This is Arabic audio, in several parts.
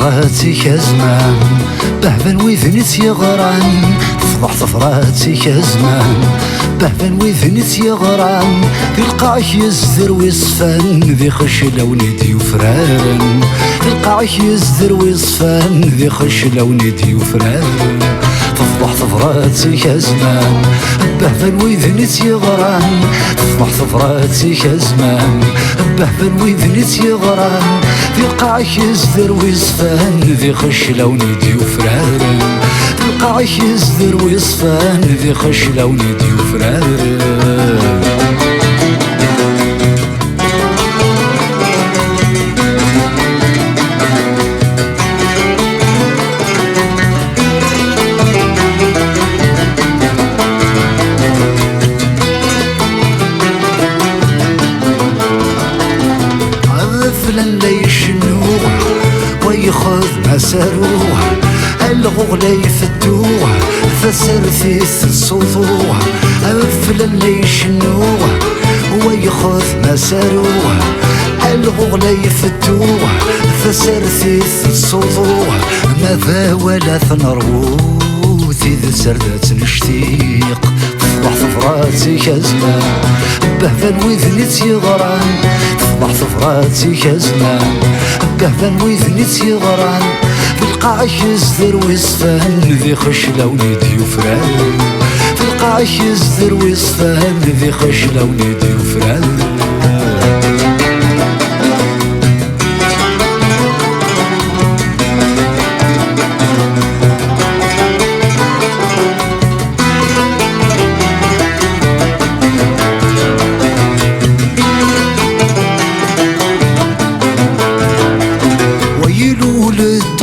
ثفراتك يا زمان بهبن وذنت يا غران تفضح ثفراتك يا زمان بهبن وذنت يا غران تلقاك يزدر ويصفان ذي خش لوندي وفران تلقاك يزدر ويصفان ذي خش لوندي وفران تفضح ثفراتك يا زمان بهبن وذنت يا غران تفضح ثفراتك يا زمان بهبن وذنت يا غران تلقاك يزدر ويصفان ذي خش لوندي وفران تلقاك يزدر ويصفان ذي خش لوندي وفران فلان ليش النوع ويخذ مساروه الغغلة يفتوه فسر ثيث السطوح فلان ليش النوع ويخذ مساروه الغغلة يفتوه فسر ثيث السطوح ماذا ولا ثنروث إذا سردت نشتيق تفضح ثفراتك يا زمان بهبن وذنت يغران تفضح ثفراتك يا زمان بهبن وذنت يغران تلقاك يزدر ويصفان ذي خش لوندي وفران تلقاك يزدر ويصفان ذي خش لوندي وفران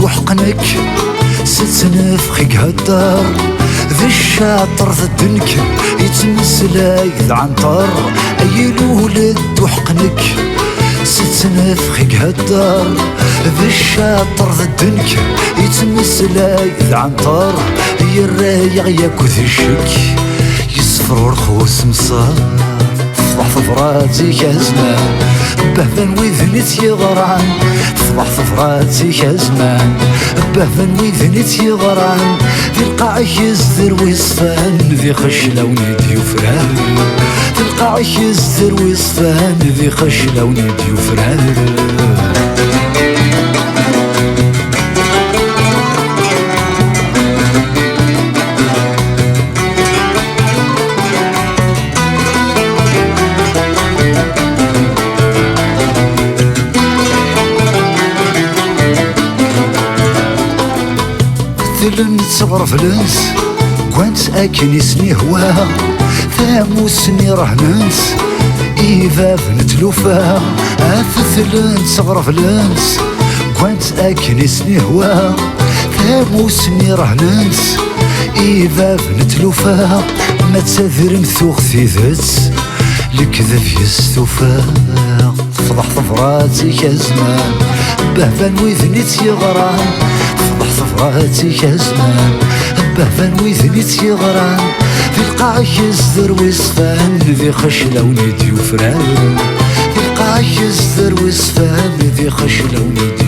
وحقنك ستنف خيق هالدار ذي الشاطر ذا الدنك يتمسلاي ذا عنطر اي الولد وحقنك ستنف خيق هالدار ذي الشاطر ذا الدنك يتمسلاي ذا عنطر هي الرايق ياكو ذي الشك يصفروا الخوس مصار تفضح ثفراتك يا زمان بهبن وذنت يغران تفضح ثفراتك يا زمان بهبن وذنت يغران تلقاك يزدر ويصفان ذي خش لوندي وفران تلقاك يزدر ويصفان ذي خش لوندي وفران مثل نتصغر فلنس كنت اكن يسني هواها ثامو سني رهننس إذا بنتلوفا أثثل نتصغر فلنس كنت اكن يسني هواها ثامو سني رهننس إذا بنتلوفا ما تسذر مثوخ في ذات الكذب يستوفى تفضح ثفراتك يا زمان بهبن وذنت يغران تفضح ثفراتك يا زمان بهبن وذنت يغران تلقاك يزدر ويصفان ذي خش لوندي وفران تلقاك يزدر ويصفان ذي خش لوندي